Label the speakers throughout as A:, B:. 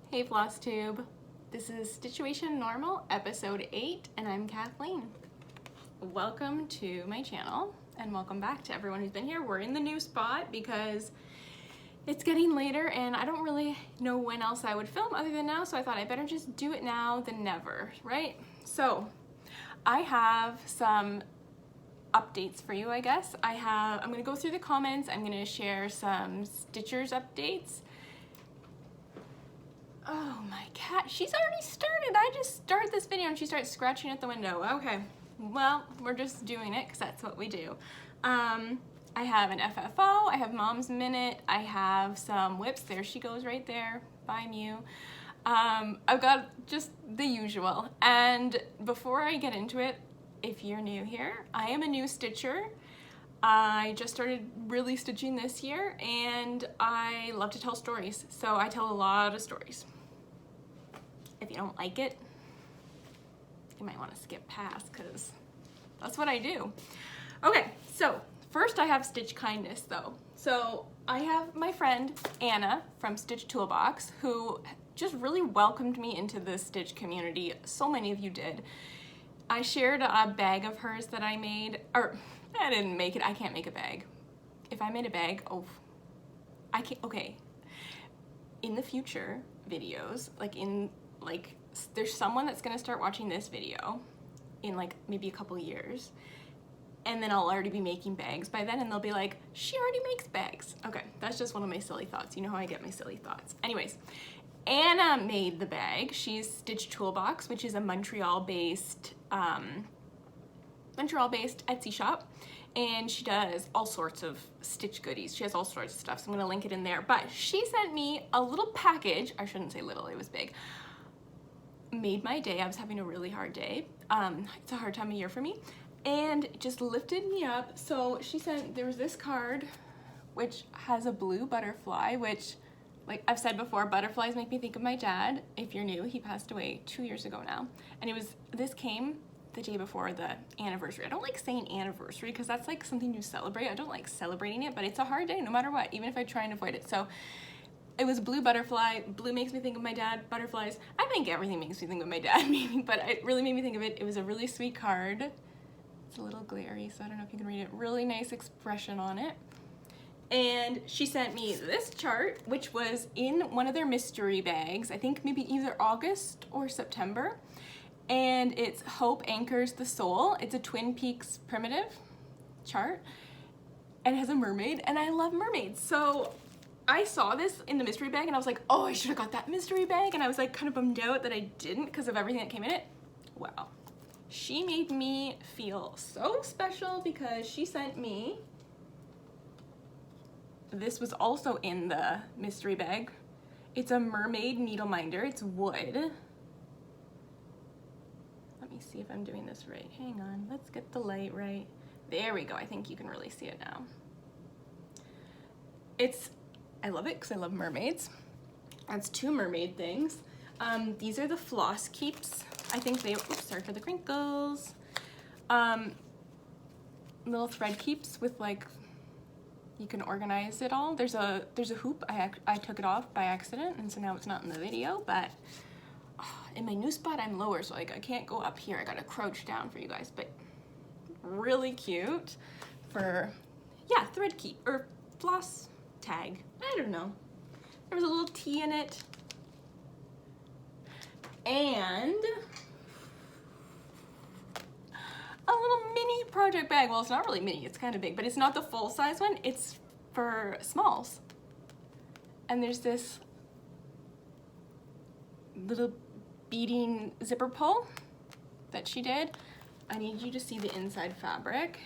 A: Hey FlossTube, this is StitchuationNormal episode 8 and I'm Kathleen. Welcome to my channel and welcome back to everyone who's been here. We're in the new spot because it's getting later and I don't really know when else I would film other than now, so I thought I better just do it now than never, right? So I have some updates for you, I guess. I'm gonna go through the comments. I'm gonna share some Stitchers updates. Oh, my cat, she's already started. I just started this video and she starts scratching at the window. Okay, well, we're just doing it because that's what we do. I have an FFO, I have Mom's Minute, I have some whips. There she goes right there, by Mew. I've got just the usual. And before I get into it, if you're new here, I am a new stitcher. I just started really stitching this year and I love to tell stories. So I tell a lot of stories. If you don't like it, you might want to skip past because that's what I do. Okay, so first I have Stitch Kindness though. So I have my friend Anna from StitchToolBox who just really welcomed me into the Stitch community. So many of you did. I shared a bag of hers that I made, or I didn't make it, I can't make a bag. If I made a bag, oh, I can't, okay. In the future videos, there's someone that's gonna start watching this video in like maybe a couple years, and then I'll already be making bags by then and they'll be like, she already makes bags. Okay, that's just one of my silly thoughts. You know how I get my silly thoughts. Anyways, Anna made the bag. She's StitchToolBox, which is a Montreal-based Etsy shop, and she does all sorts of stitch goodies. She has all sorts of stuff, so I'm gonna link it in there. But she sent me a little package. I shouldn't say little, it was big. Made my day. I was having a really hard day. It's a hard time of year for me, and it just lifted me up. So she sent, there was this card, which has a blue butterfly, which, like I've said before, butterflies make me think of my dad. If you're new, he passed away 2 years ago now. And this came the day before the anniversary. I don't like saying anniversary because that's like something you celebrate. I don't like celebrating it, but it's a hard day no matter what, even if I try and avoid it. So it was blue butterfly. Blue makes me think of my dad. Butterflies, I think everything makes me think of my dad, maybe, but it really made me think of it. It was a really sweet card. It's a little glary, so I don't know if you can read it. Really nice expression on it. And she sent me this chart, which was in one of their mystery bags, I think maybe either August or September. And it's Hope Anchors the Soul. It's a Twin Peaks primitive chart. And it has a mermaid, and I love mermaids. So I saw this in the mystery bag and I was like, oh, I should have got that mystery bag. And I was like kind of bummed out that I didn't because of everything that came in it. Wow. She made me feel so special because she sent me, this was also in the mystery bag. It's a mermaid needle minder. It's wood. Let me see if I'm doing this right. Hang on, let's get the light right. There we go. I think you can really see it now. I love it because I love mermaids. That's two mermaid things. These are the floss keeps. I think they, oops, sorry for the crinkles. Little thread keeps with like, you can organize it all. There's a hoop. I took it off by accident, and so now it's not in the video, but in my new spot I'm lower, so like I can't go up here. I gotta crouch down for you guys, but really cute for, yeah, thread keep or floss tag. I don't know. There was a little T in it. And a little mini project bag. Well, it's not really mini, it's kind of big, but it's not the full size one. It's for smalls. And there's this little beading zipper pull that she did. I need you to see the inside fabric.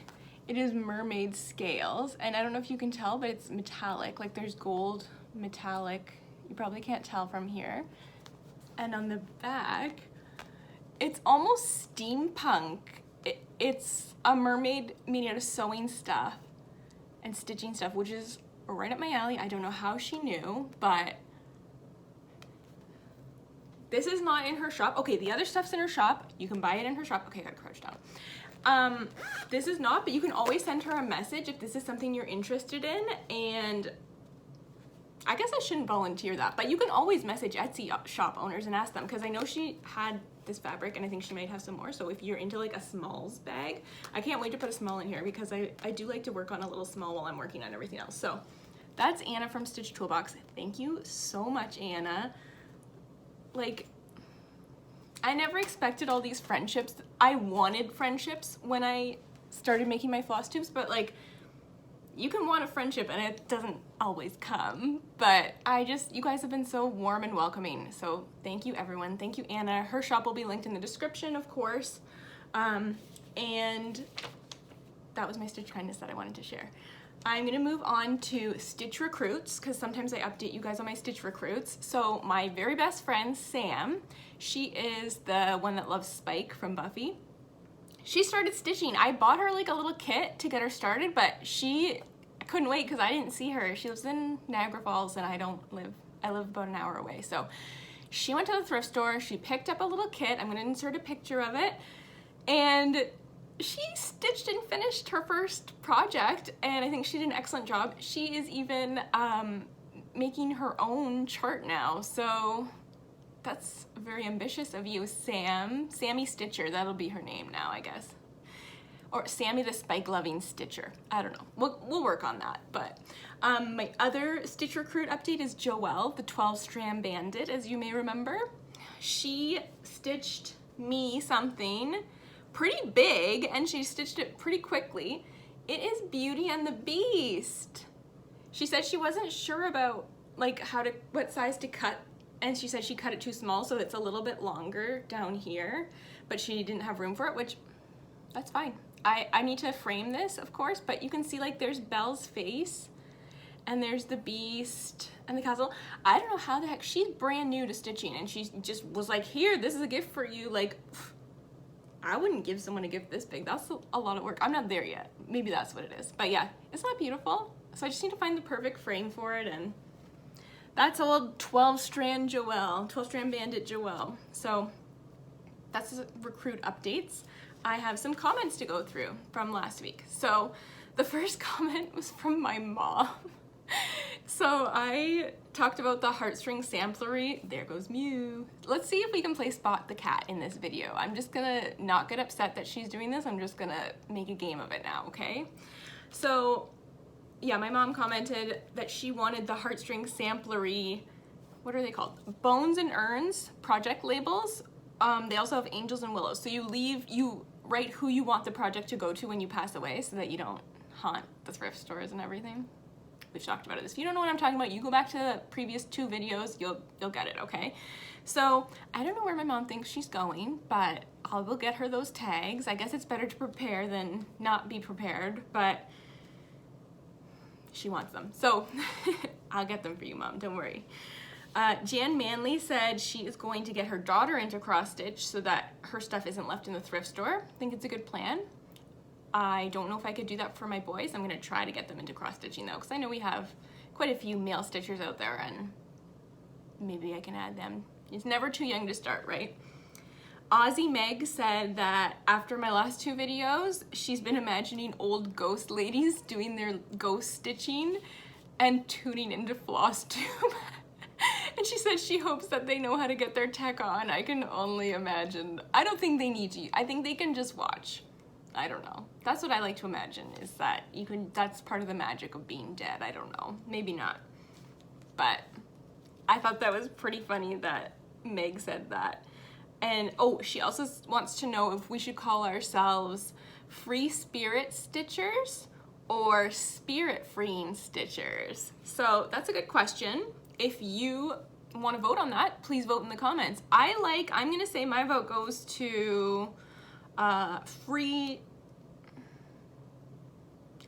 A: It is mermaid scales, and I don't know if you can tell, but it's metallic. Like there's gold metallic. You probably can't tell from here. And on the back, it's almost steampunk. It's a mermaid made out of sewing stuff and stitching stuff, which is right up my alley. I don't know how she knew, but this is not in her shop. Okay, the other stuff's in her shop. You can buy it in her shop. Okay, I gotta crouch down. This is not, but you can always send her a message if this is something you're interested in, and I guess I shouldn't volunteer that, but you can always message Etsy shop owners and ask them, because I know she had this fabric and I think she might have some more. So if you're into like a smalls bag, I can't wait to put a small in here, because I do like to work on a little small while I'm working on everything else. So that's Anna from StitchToolBox. Thank you so much, Anna. Like, I never expected all these friendships. I wanted friendships when I started making my floss tubes, but like, you can want a friendship and it doesn't always come, but you guys have been so warm and welcoming. So thank you, everyone. Thank you, Anna. Her shop will be linked in the description, of course. And that was my stitch kindness that I wanted to share. I'm gonna move on to Stitch Recruits, because sometimes I update you guys on my Stitch Recruits. So my very best friend, Sam, she is the one that loves Spike from Buffy. She started stitching. I bought her like a little kit to get her started, but I couldn't wait because I didn't see her. She lives in Niagara Falls and I live about an hour away. So she went to the thrift store, she picked up a little kit. I'm gonna insert a picture of it. And she stitched and finished her first project, and I think she did an excellent job. She is even making her own chart now. So that's very ambitious of you, Sam. Sammy Stitcher, that'll be her name now, I guess. Or Sammy the Spike Loving Stitcher. I don't know. We'll work on that. But my other Stitch Recruit update is Joelle, the 12-strand Bandit, as you may remember. She stitched me something pretty big, and she stitched it pretty quickly. It is Beauty and the Beast. She said she wasn't sure about like what size to cut, and she said she cut it too small, so it's a little bit longer down here, but she didn't have room for it, which, that's fine. I need to frame this, of course, but you can see like there's Belle's face, and there's the Beast, and the castle. I don't know how the heck, she's brand new to stitching, and she just was like, here, this is a gift for you. Like, I wouldn't give someone a gift this big. That's a lot of work. I'm not there yet. Maybe that's what it is. But yeah, isn't that beautiful? So I just need to find the perfect frame for it, and that's old 12-strand Joelle, 12-strand Bandit Joelle. So that's the recruit updates. I have some comments to go through from last week. So the first comment was from my mom. So I talked about the heartstring samplery. There goes Mew. Let's see if we can play Spot the Cat in this video. I'm just gonna not get upset that she's doing this. I'm just gonna make a game of it now, okay? So yeah, my mom commented that she wanted the heartstring samplery, what are they called? Bones and Urns project labels. They also have angels and willows. So you write who you want the project to go to when you pass away, so that you don't haunt the thrift stores and everything. We've talked about it. If you don't know what I'm talking about, you go back to the previous 2 videos, you'll get it, okay? So I don't know where my mom thinks she's going, but I will get her those tags. I guess it's better to prepare than not be prepared, but she wants them. So I'll get them for you, Mom, don't worry. Jan Manley said she is going to get her daughter into cross stitch so that her stuff isn't left in the thrift store. I think it's a good plan. I don't know if I could do that for my boys. I'm gonna try to get them into cross stitching though, because I know we have quite a few male stitchers out there, and maybe I can add them. It's never too young to start, right? Aussie Meg said that after my last 2 videos, she's been imagining old ghost ladies doing their ghost stitching and tuning into FlossTube. And she said she hopes that they know how to get their tech on. I can only imagine. I don't think they need to. I think they can just watch. I don't know. That's what I like to imagine, is that that's part of the magic of being dead. I don't know. Maybe not. But I thought that was pretty funny that Meg said that. And oh, she also wants to know if we should call ourselves Free Spirit Stitchers or Spirit Freeing Stitchers. So that's a good question. If you want to vote on that, please vote in the comments. I'm gonna say my vote goes to free,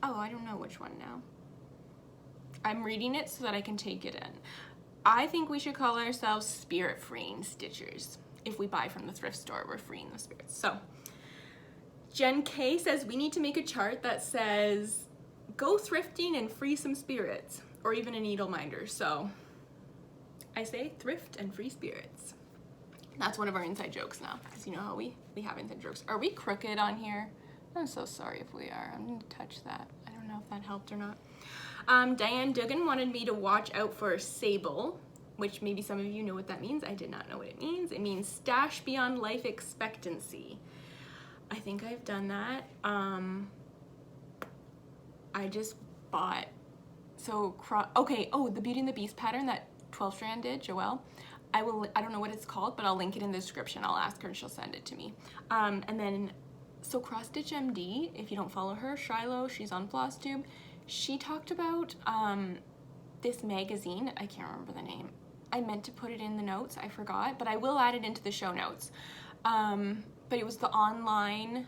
A: oh, I don't know which one now. I'm reading it so that I can take it in. I think we should call ourselves Spirit Freeing Stitchers. If we buy from the thrift store, we're freeing the spirits. So Jen K says we need to make a chart that says go thrifting and free some spirits, or even a needle minder. So I say thrift and free spirits. That's one of our inside jokes now, because you know how we have inside jokes. Are we crooked on here? I'm so sorry if we are. I'm gonna touch that. I don't know if that helped or not. Diane Duggan wanted me to watch out for Sable, which maybe some of you know what that means. I did not know what it means. It means stash beyond life expectancy. I think I've done that. I just bought, okay, oh, the Beauty and the Beast pattern that 12 Strand did, Joelle. I don't know what it's called, but I'll link it in the description. I'll ask her and she'll send it to me. And then, so Cross Stitch MD, if you don't follow her, Shiloh, she's on FlossTube. She talked about this magazine. I can't remember the name. I meant to put it in the notes, I forgot, but I will add it into the show notes. But it was the online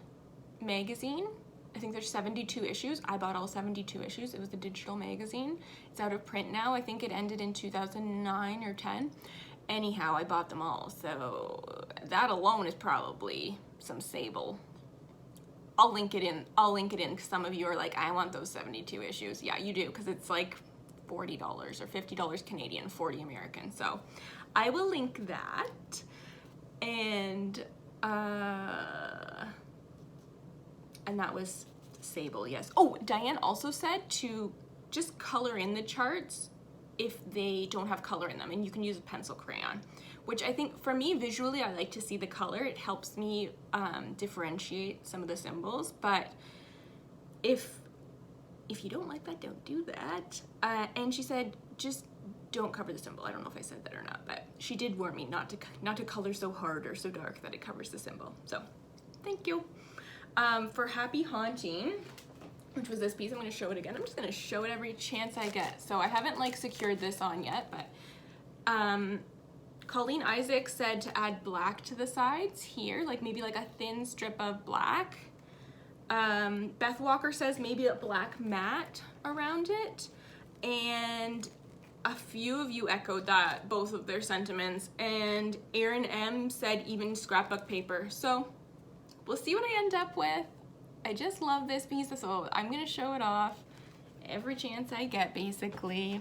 A: magazine. I think there's 72 issues. I bought all 72 issues. It was the digital magazine. It's out of print now. I think it ended in 2009 or 10. Anyhow, I bought them all. So that alone is probably some Sable. I'll link it in because some of you are like, I want those 72 issues. Yeah, you do, because it's like $40 or $50 Canadian, 40 American. So I will link that. And that was Sable, yes. Oh, Diane also said to just color in the charts if they don't have color in them, and you can use a pencil crayon, which I think for me visually I like to see the color. It helps me differentiate some of the symbols, but if you don't like that, don't do that. And she said just don't cover the symbol. I don't know if I said that or not, but she did warn me not to color so hard or so dark that it covers the symbol. So thank you. For Happy Haunting, which was this piece, I'm going to show it again. I'm just going to show it every chance I get. So I haven't like secured this on yet, but Colleen Isaac said to add black to the sides here, like maybe like a thin strip of black. Beth Walker says maybe a black mat around it, and a few of you echoed that, both of their sentiments, and Erin M said even scrapbook paper. So we'll see what I end up with. I just love this piece, so I'm gonna show it off every chance I get, basically.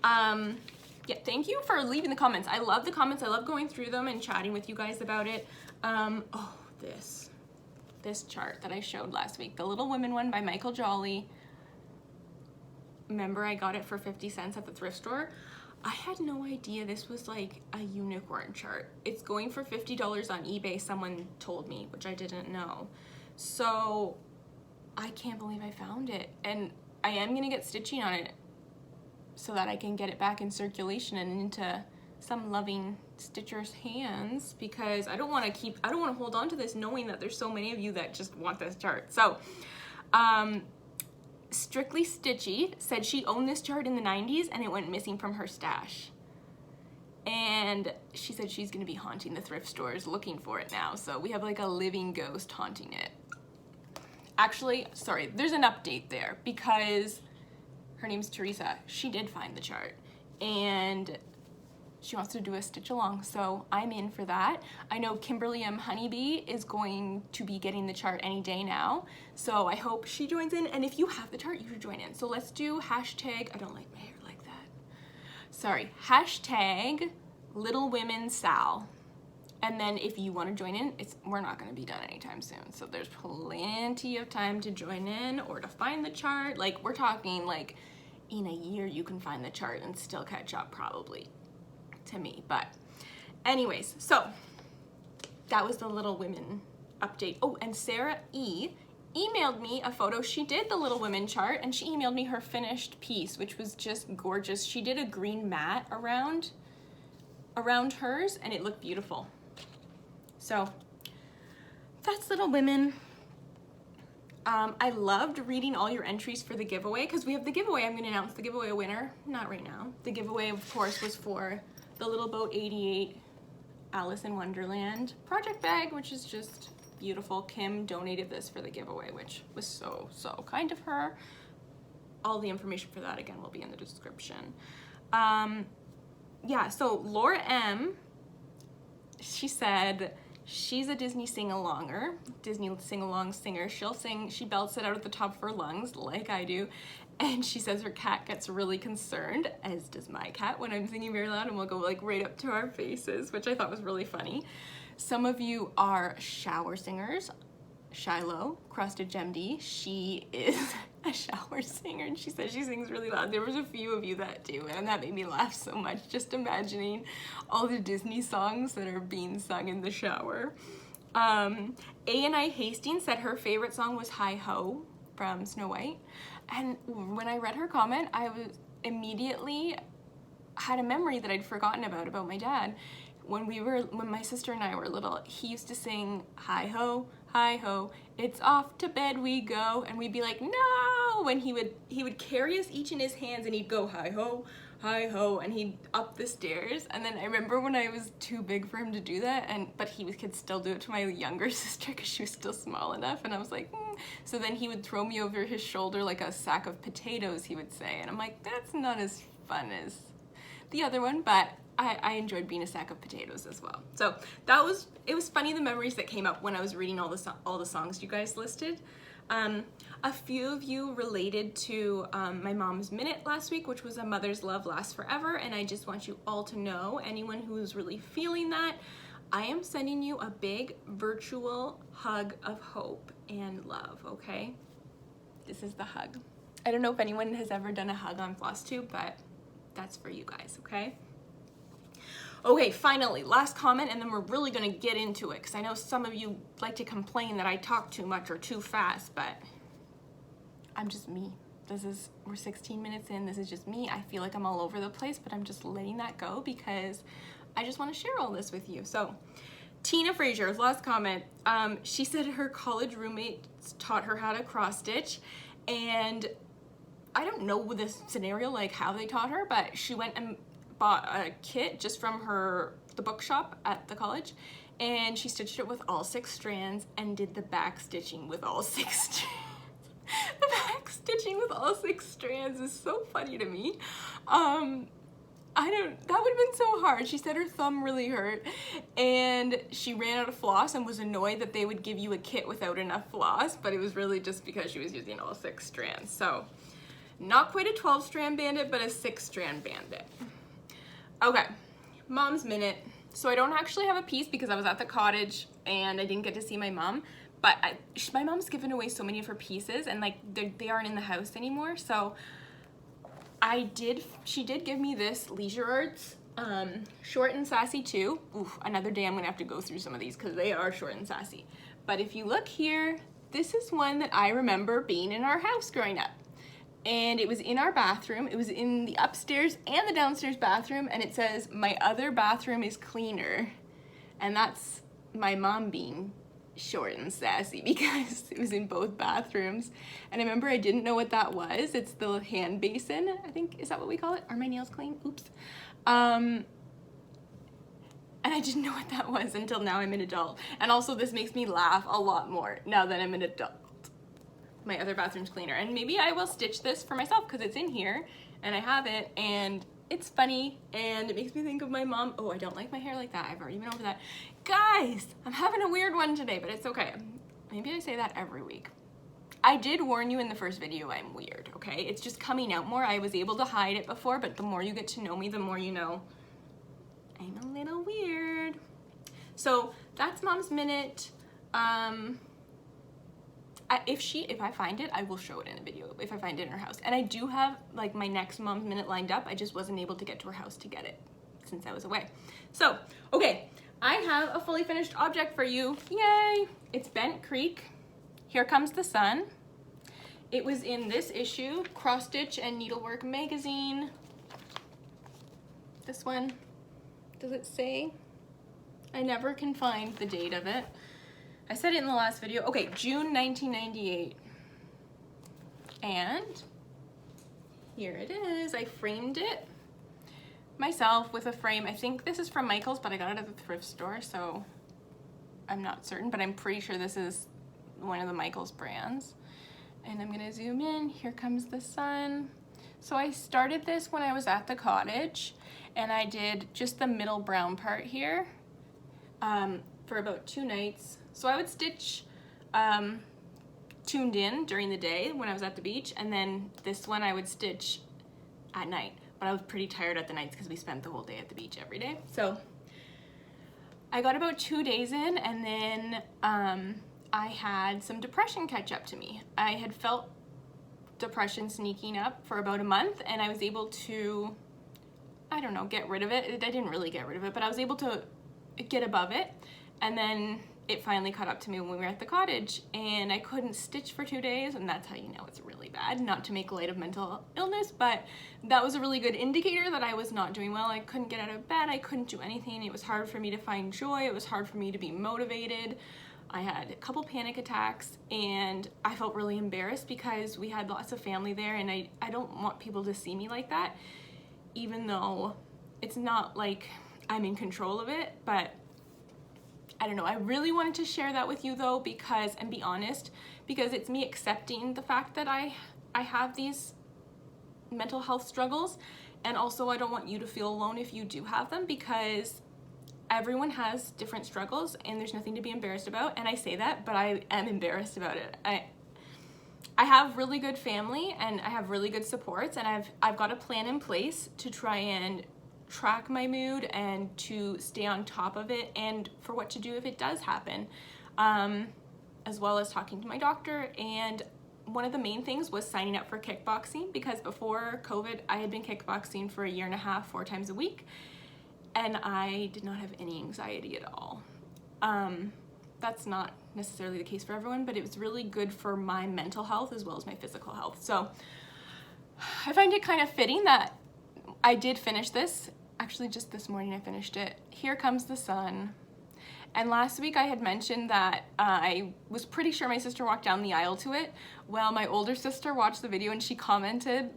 A: Yeah, thank you for leaving the comments. I love the comments. I love going through them and chatting with you guys about it. Oh, this chart that I showed last week, the Little Women one by Michael Jolly. Remember I got it for 50 cents at the thrift store? I had no idea this was like a unicorn chart. It's going for $50 on eBay, someone told me, which I didn't know. So I can't believe I found it. And I am gonna get stitching on it so that I can get it back in circulation and into some loving stitchers' hands, because I don't wanna hold on to this knowing that there's so many of you that just want this chart. So, Strictly Stitchy said she owned this chart in the 90s and it went missing from her stash. And she said she's gonna be haunting the thrift stores looking for it now. So we have like a living ghost haunting it. Actually, sorry, there's an update there because her name's Teresa. She did find the chart and she wants to do a stitch along, so I'm in for that. I know Kimberly M. Honeybee is going to be getting the chart any day now, so I hope she joins in, and if you have the chart, you should join in. So let's do hashtag, I don't like my hair like that. Sorry, hashtag Little Women Sal. And then if you want to join in, we're not going to be done anytime soon, so there's plenty of time to join in or to find the chart. Like, we're talking like in a year you can find the chart and still catch up probably to me. But anyways, so that was the Little Women update. Oh, and Sarah E emailed me a photo. She did the Little Women chart and she emailed me her finished piece, which was just gorgeous. She did a green mat around hers and it looked beautiful. So that's Little Women. I loved reading all your entries for the giveaway, because we have the giveaway. I'm going to announce the giveaway winner. Not right now. The giveaway, of course, was for the Little Boat 88 Alice in Wonderland project bag, which is just beautiful. Kim donated this for the giveaway, which was so, so kind of her. All the information for that, again, will be in the description. Yeah, so Laura M., she said she's a Disney sing-alonger, Disney sing-along singer. She belts it out at the top of her lungs, like I do. And she says her cat gets really concerned, as does my cat, when I'm singing very loud, and we'll go like right up to our faces, which I thought was really funny. Some of you are shower singers. Shiloh, Cross-Stitch MD. She is a shower singer, and she says she sings really loud. There was a few of you that do, and that made me laugh so much, just imagining all the Disney songs that are being sung in the shower. A&I Hastings said her favorite song was Hi Ho from Snow White. And when I read her comment, I was immediately had a memory that I'd forgotten about my dad. When my sister and I were little, he used to sing hi ho, it's off to bed we go, and we'd be like, no, when he would carry us each in his hands, and he'd go hi ho, and he'd up the stairs. And then I remember when I was too big for him to do that, but he could still do it to my younger sister because she was still small enough, and I was like, So then he would throw me over his shoulder like a sack of potatoes, he would say, and I'm like, that's not as fun as the other one, but I enjoyed being a sack of potatoes as well. So it was funny, the memories that came up when I was reading all the songs you guys listed. A few of you related to my mom's minute last week, which was A Mother's Love Lasts Forever, and I just want you all to know, anyone who's really feeling that, I am sending you a big virtual hug of hope and love, okay? This is the hug. I don't know if anyone has ever done a hug on FlossTube, but that's for you guys, okay? Okay, finally, last comment, and then we're really gonna get into it, because I know some of you like to complain that I talk too much or too fast, but I'm just me. We're 16 minutes in, this is just me. I feel like I'm all over the place, but I'm just letting that go because I just wanna share all this with you. So, Tina Frazier's last comment, she said her college roommates taught her how to cross stitch, and I don't know with this scenario, like how they taught her, but she went and bought a kit just from the bookshop at the college, and she stitched it with all 6 strands and did the back stitching with all 6 strands. The back stitching with all 6 strands is so funny to me. That would have been so hard. She said her thumb really hurt, and she ran out of floss and was annoyed that they would give you a kit without enough floss, but it was really just because she was using all 6 strands. So not quite a 12-strand bandit, but a 6-strand bandit. Okay, Mom's Minute. So I don't actually have a piece because I was at the cottage and I didn't get to see my mom, but my mom's given away so many of her pieces, and like they aren't in the house anymore. So she did give me this Leisure Arts Short and Sassy 2. Oof, another day I'm gonna have to go through some of these because they are short and sassy. But if you look here, this is one that I remember being in our house growing up. And it was in our bathroom. It was in the upstairs and the downstairs bathroom, and it says, "My other bathroom is cleaner." And that's my mom being short and sassy because it was in both bathrooms. And I remember I didn't know what that was. It's the hand basin, I think, is that what we call it? Are my nails clean? Oops. And I didn't know what that was until now I'm an adult. And also this makes me laugh a lot more now that I'm an adult. My other bathroom's cleaner, and maybe I will stitch this for myself because it's in here and I have it and it's funny and it makes me think of my mom. Oh, I don't like my hair like that. I've already been over that. Guys, I'm having a weird one today, but it's okay. Maybe I say that every week. I did warn you in the first video I'm weird, okay? It's just coming out more. I was able to hide it before, but the more you get to know me, the more you know I'm a little weird. So that's Mom's Minute. If I find it, I will show it in a video if I find it in her house. And I do have like my next Mom's Minute lined up. I just wasn't able to get to her house to get it since I was away. So, okay, I have a fully finished object for you. Yay! It's Bent Creek. Here Comes the Sun. It was in this issue, Cross Stitch and Needlework magazine. This one, does it say? I never can find the date of it. I said it in the last video. Okay, June 1998. And here it is. I framed it myself with a frame. I think this is from Michael's, but I got it at the thrift store, so I'm not certain, but I'm pretty sure this is one of the Michael's brands. And I'm gonna zoom in. Here Comes the Sun. So I started this when I was at the cottage, and I did just the middle brown part here for about 2 nights. So I would stitch tuned in during the day when I was at the beach, and then this one I would stitch at night. But I was pretty tired at the nights because we spent the whole day at the beach every day. So I got about 2 days in, and then I had some depression catch up to me. I had felt depression sneaking up for about a month, and I was able to, I don't know, get rid of it. I didn't really get rid of it, but I was able to get above it. And then it finally caught up to me when we were at the cottage, and I couldn't stitch for 2 days, and that's how you know it's really bad. Not to make light of mental illness, but that was a really good indicator that I was not doing well. I couldn't get out of bed, I couldn't do anything. It was hard for me to find joy, it was hard for me to be motivated. I had a couple panic attacks, and I felt really embarrassed because we had lots of family there, and I don't want people to see me like that, even though it's not like I'm in control of it. But I don't know, I really wanted to share that with you though, because, and be honest, because it's me accepting the fact that I have these mental health struggles, and also I don't want you to feel alone if you do have them, because everyone has different struggles and there's nothing to be embarrassed about. And I say that, but I am embarrassed about it. I have really good family and I have really good supports, and I've got a plan in place to try and track my mood and to stay on top of it, and for what to do if it does happen, as well as talking to my doctor. And one of the main things was signing up for kickboxing, because before COVID I had been kickboxing for 1.5 years, 4 times a week, and I did not have any anxiety at all. That's not necessarily the case for everyone, but it was really good for my mental health as well as my physical health. So I find it kind of fitting that I did finish this. Actually, just this morning I finished it. Here Comes the Sun. And last week I had mentioned that I was pretty sure my sister walked down the aisle to it. Well, my older sister watched the video and she commented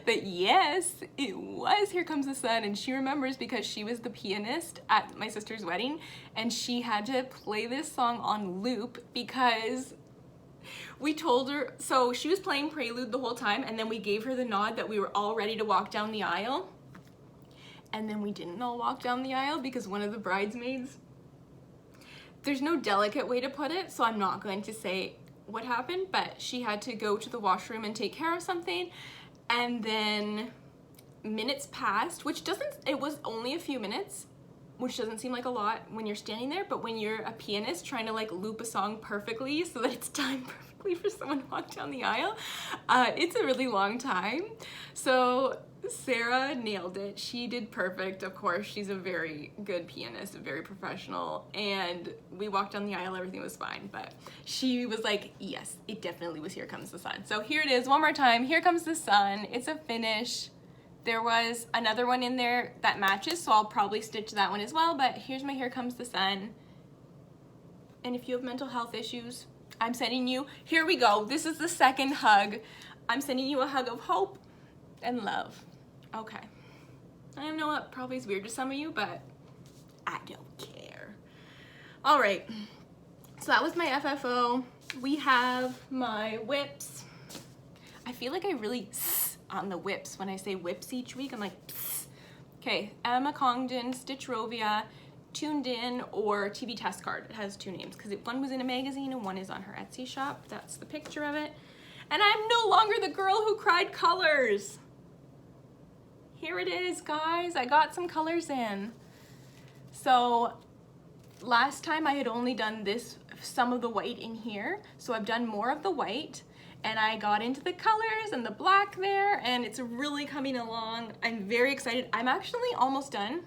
A: that yes, it was Here Comes the Sun, and she remembers because she was the pianist at my sister's wedding, and she had to play this song on loop because we told her, so she was playing Prelude the whole time, and then we gave her the nod that we were all ready to walk down the aisle, and then we didn't all walk down the aisle because one of the bridesmaids, there's no delicate way to put it, so I'm not going to say what happened, but she had to go to the washroom and take care of something. And then minutes passed, which it was only a few minutes, which doesn't seem like a lot when you're standing there, but when you're a pianist trying to like loop a song perfectly so that it's timed perfectly for someone to walk down the aisle, it's a really long time. So Sarah nailed it. She did perfect. Of course, she's a very good pianist, very professional, and we walked down the aisle, everything was fine, but she was like, yes, it definitely was Here Comes the Sun. So here it is, one more time, Here Comes the Sun. It's a finish. There was another one in there that matches, so I'll probably stitch that one as well, but here's my Here Comes the Sun. And if you have mental health issues, I'm sending you, here we go, this is the second hug. I'm sending you a hug of hope and love. Okay. I know it probably is weird to some of you, but I don't care. All right. So that was my FFO. We have my whips. I feel like I really on the whips when I say whips each week. I'm like, psst. Okay, Emma Congdon, Stitchrovia, Tuned In, or TV Test Card. It has 2 names because one was in a magazine and one is on her Etsy shop. That's the picture of it. And I'm no longer the girl who cried colors. Here it is, guys. I got some colors in. So last time I had only done this, some of the white in here. So I've done more of the white, and I got into the colors and the black there, and it's really coming along. I'm very excited. I'm actually almost done.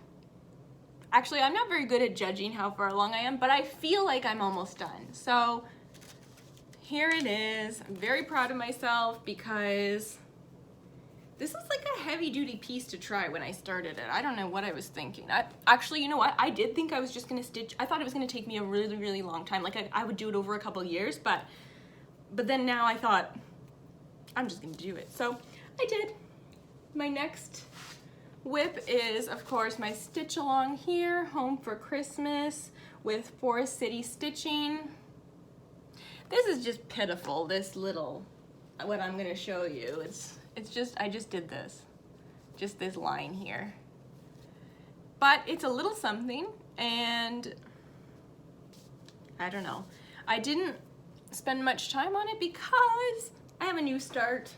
A: Actually, I'm not very good at judging how far along I am, but I feel like I'm almost done. So here it is. I'm very proud of myself because this was like a heavy duty piece to try when I started it. I don't know what I was thinking. Actually, you know what? I did think I was just gonna stitch. I thought it was gonna take me a really, really long time. Like I would do it over a couple years, but then now I thought, I'm just gonna do it. So I did. My next whip is, of course, my stitch along here, Home for Christmas with Forest City Stitching. This is just pitiful, this little, what I'm gonna show you. It's just, I just did this. Just this line here. But it's a little something, and I don't know. I didn't spend much time on it because I have a new start.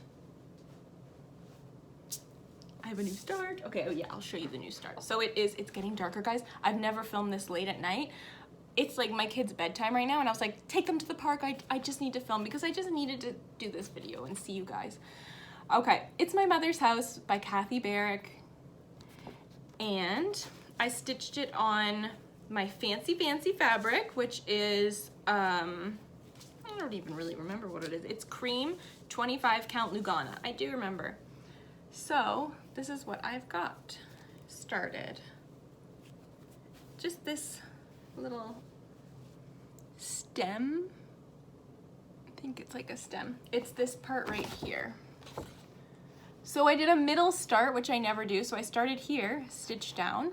A: Okay, oh yeah, I'll show you the new start. So it's getting darker, guys. I've never filmed this late at night. it's like my kids' bedtime right now, and I was like, take them to the park. I just need to film because I just needed to do this video and see you guys. Okay, It's My Mother's House by Barrick, and I stitched it on my fancy fabric, which is, I don't even really remember what it is. It's cream 25 count Lugana. I do remember. So this is what I've got started. Just this little stem. I think it's like a stem. It's this part right here. So I did a middle start, which I never do. So I started here, stitched down,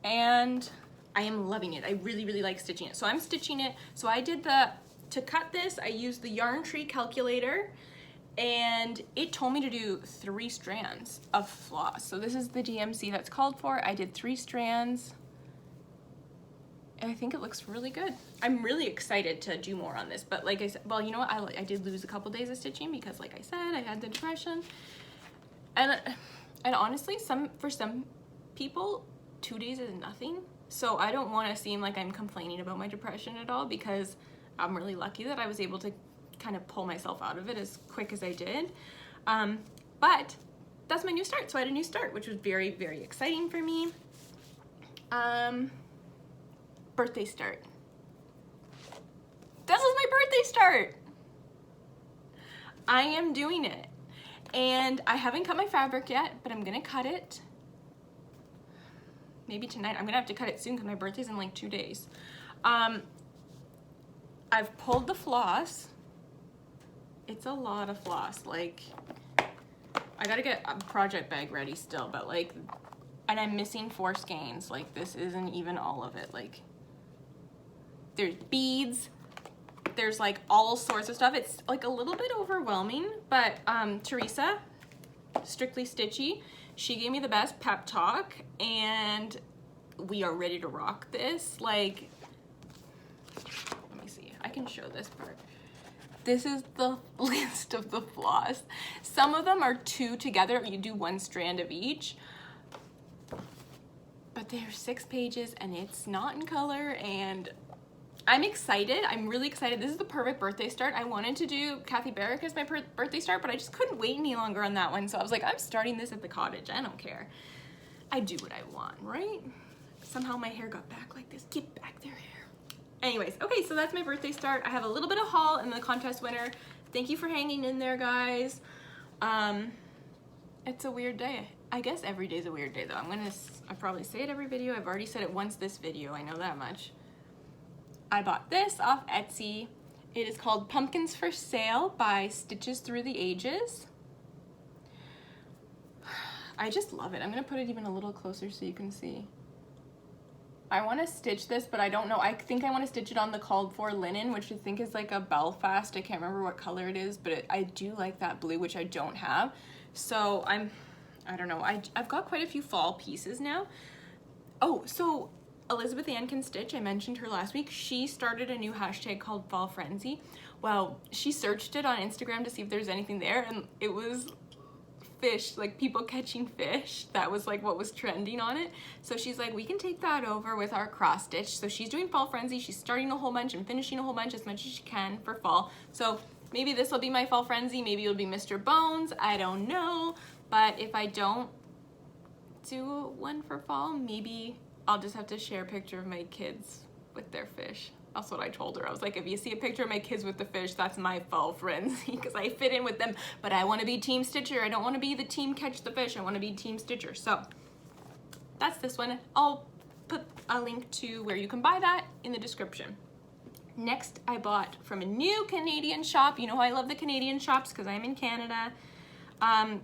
A: and I am loving it. I really like stitching it. So I'm stitching it. So I did to cut this, I used the yarn tree calculator, and it told me to do 3 strands of floss. So this is the DMC that's called for. I did 3 strands, and I think it looks really good. I'm really excited to do more on this, but like I said, well, you know what? I did lose a couple days of stitching because, like I said, I had the depression. And honestly, for some people, 2 days is nothing. So I don't want to seem like I'm complaining about my depression at all, because I'm really lucky that I was able to kind of pull myself out of it as quick as I did. But that's my new start. So I had a new start, which was very exciting for me. Birthday start. This is my birthday start. I am doing it. And I haven't cut my fabric yet, but I'm gonna cut it. Maybe tonight. I'm gonna have to cut it soon because my birthday's in like 2 days. I've pulled the floss. It's a lot of floss. Like, I gotta get a project bag ready still, but like, and I'm missing 4 skeins. Like, this isn't even all of it. Like, there's beads, there's like all sorts of stuff. It's like a little bit overwhelming, but Teresa, Strictly Stitchy, she gave me the best pep talk, and we are ready to rock this. Like, let me see, I can show this part. This is the list of the floss. Some of them are 2 together. You do 1 strand of each, but they're 6 pages and it's not in color, and I'm excited. I'm really excited. This is the perfect birthday start. I wanted to do Barrick as my birthday start, but I just couldn't wait any longer on that one. So I was like, I'm starting this at the cottage. I don't care. I do what I want, right? Somehow my hair got back like this. Get back there, hair. Anyways, okay, so that's my birthday start. I have a little bit of haul and the contest winner. Thank you for hanging in there, guys. It's a weird day. I guess every day's a weird day, though. I'll probably say it every video. I've already said it once this video. I know that much. I bought this off Etsy. It is called Pumpkins for Sale by Stitches Through the Ages. I just love it. I'm gonna put it even a little closer so you can see. I want to stitch this, but I don't know. I think I want to stitch it on the called for linen, which I think is like a Belfast. I can't remember what color it is, but I do like that blue, which I don't have. So I don't know. I've got quite a few fall pieces now. Oh, so Elizabeth Ann Can Stitch, I mentioned her last week. She started a new hashtag called Fall Frenzy. Well, she searched it on Instagram to see if there's anything there, and it was fish, like people catching fish. That was like what was trending on it. So she's like, we can take that over with our cross stitch. So she's doing Fall Frenzy. She's starting a whole bunch and finishing a whole bunch as much as she can for fall. So maybe this will be my Fall Frenzy. Maybe it'll be Mr. Bones. I don't know. But if I don't do one for fall, maybe I'll just have to share a picture of my kids with their fish. That's what I told her. I was like, if you see a picture of my kids with the fish, that's my Fall Frenzy, because I fit in with them, but I want to be Team Stitcher. I don't want to be the team catch the fish. I want to be Team Stitcher. So that's this one. I'll put a link to where you can buy that in the description. Next, I bought from a new Canadian shop. You know I love the Canadian shops because I'm in Canada.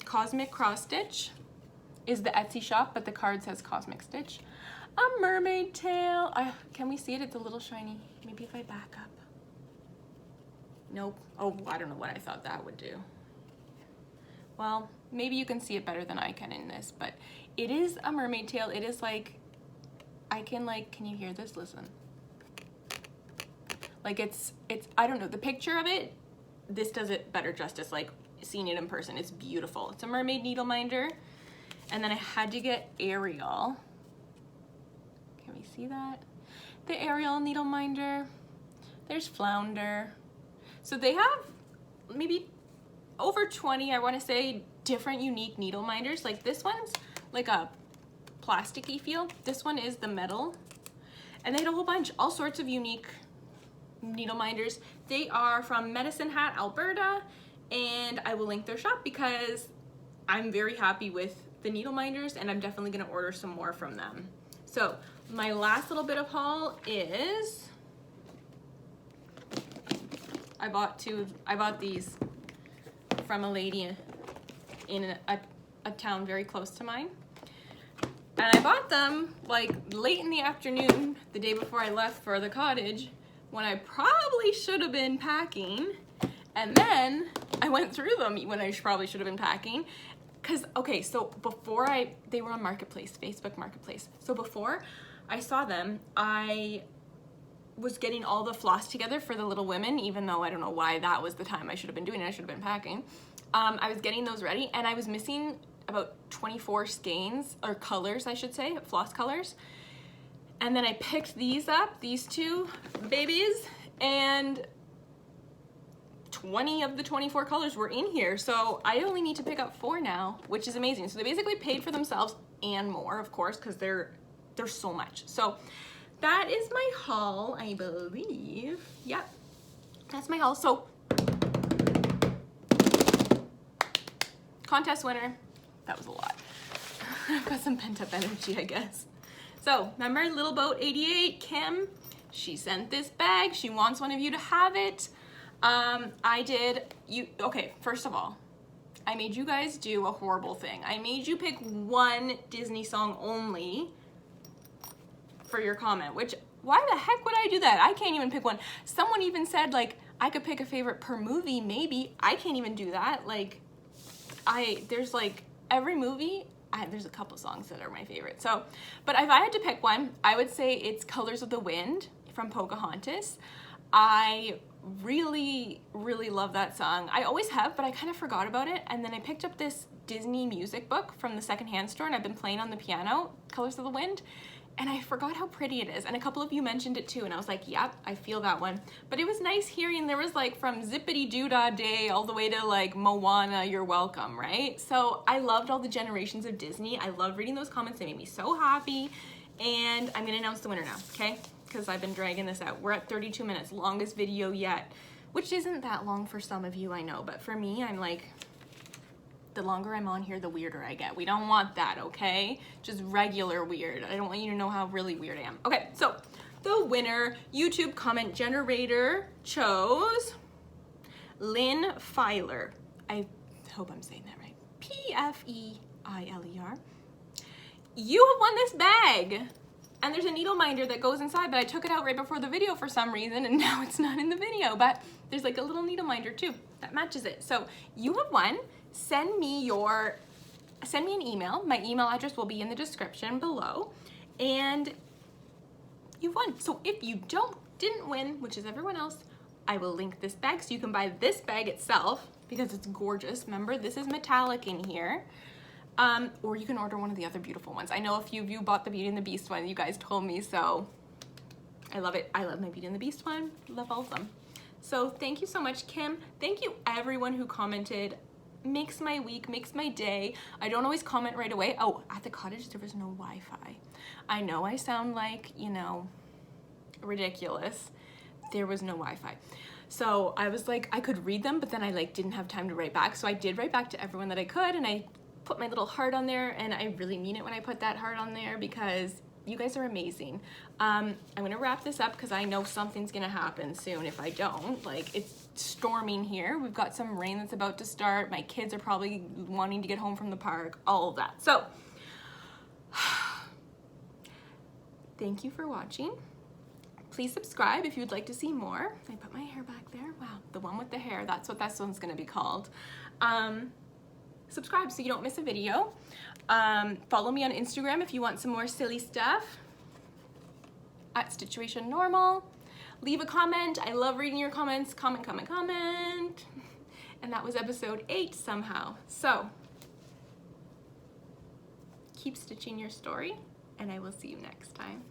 A: Cosmic Cross Stitch is the Etsy shop, but the card says Cosmic Stitch. A Mermaid Tail. Can we see it? It's a little shiny. Maybe if I back up. Nope. Oh, I don't know what I thought that would do. Well, maybe you can see it better than I can in this, but it is a mermaid tail. It is like, can you hear this? Listen. Like it's, I don't know, the picture of it, this does it better justice, like seeing it in person. It's beautiful. It's a mermaid needle minder. And then I had to get Ariel. Can we see that? the Ariel needle minder. There's Flounder. So they have maybe over 20, I want to say, different unique needle minders. Like this one's like a plasticky feel. This one is the metal. And they had a whole bunch, all sorts of unique needle minders. They are from Medicine Hat, Alberta, and I will link their shop because I'm very happy with the needle minders and I'm definitely gonna order some more from them. So my last little bit of haul is, I bought these from a lady in a town very close to mine. And I bought them like late in the afternoon, the day before I left for the cottage, when I probably should have been packing. And then I went through them when I probably should have been packing. Cause, okay, so before they were on Marketplace, Facebook Marketplace. So before I saw them, I was getting all the floss together for the Little Women, even though I don't know why that was the time I should have been doing it. I should have been packing. I was getting those ready and I was missing about 24 skeins, or colors I should say, floss colors. And then I picked these up, these two babies, and 20 of the 24 colors were in here. So I only need to pick up 4 now, which is amazing. So they basically paid for themselves and more, of course, because they're so much. So that is my haul, I believe. Yep, that's my haul. So contest winner, that was a lot. I've got some pent up energy, I guess. So remember Little Boat 88, Kim? She sent this bag. She wants one of you to have it. Okay, first of all, I made you guys do a horrible thing. I made you pick one Disney song only for your comment, which, why the heck would I do that? I can't even pick one. Someone even said, like, I could pick a favorite per movie, maybe. I can't even do that. Like, there's like, every movie, there's a couple songs that are my favorite. So, but if I had to pick one, I would say it's Colors of the Wind from Pocahontas. I really, really love that song. I always have, but I kind of forgot about it. And then I picked up this Disney music book from the secondhand store and I've been playing on the piano, Colors of the Wind. And I forgot how pretty it is. And a couple of you mentioned it too. And I was like, yep, I feel that one. But it was nice hearing, there was like from Zippity Doodah Day all the way to like Moana, You're Welcome, right? So I loved all the generations of Disney. I loved reading those comments. They made me so happy. And I'm gonna announce the winner now, okay? Because I've been dragging this out. We're at 32 minutes, longest video yet, which isn't that long for some of you, I know. But for me, I'm like, the longer I'm on here, the weirder I get. We don't want that, okay? Just regular weird. I don't want you to know how really weird I am. Okay, so the winner, YouTube comment generator, chose Lynn Feiler. I hope I'm saying that right. P-F-E-I-L-E-R. You have won this bag. And there's a needle minder that goes inside, but I took it out right before the video for some reason, and now it's not in the video. But there's like a little needle minder too that matches it. So you have won. Send me an email. My email address will be in the description below. And you've won. So if you didn't win, which is everyone else, I will link this bag so you can buy this bag itself because it's gorgeous. Remember, this is metallic in here. Or you can order one of the other beautiful ones. I know a few of you bought the Beauty and the Beast one, you guys told me, so I love it. I love my Beauty and the Beast one. Love all of them. So thank you so much, Kim. Thank you everyone who commented. Makes my week, makes my day. I don't always comment right away. Oh, at the cottage, there was no Wi-Fi. I know I sound like, you know, ridiculous. There was no Wi-Fi. So I was like, I could read them, but then I like didn't have time to write back. So I did write back to everyone that I could, and I put my little heart on there, and I really mean it when I put that heart on there because you guys are amazing. I'm gonna wrap this up because I know something's gonna happen soon if I don't. Like, it's storming here. We've got some rain that's about to start. My kids are probably wanting to get home from the park, all of that. So, thank you for watching. Please subscribe if you'd like to see more. I put my hair back there. Wow, the one with the hair, that's what this one's gonna be called. Subscribe so you don't miss a video. Follow me on Instagram if you want some more silly stuff at StitchuationNormal. Leave a comment. I love reading your comments. Comment. And that was episode 8 somehow. So keep stitching your story, and I will see you next time.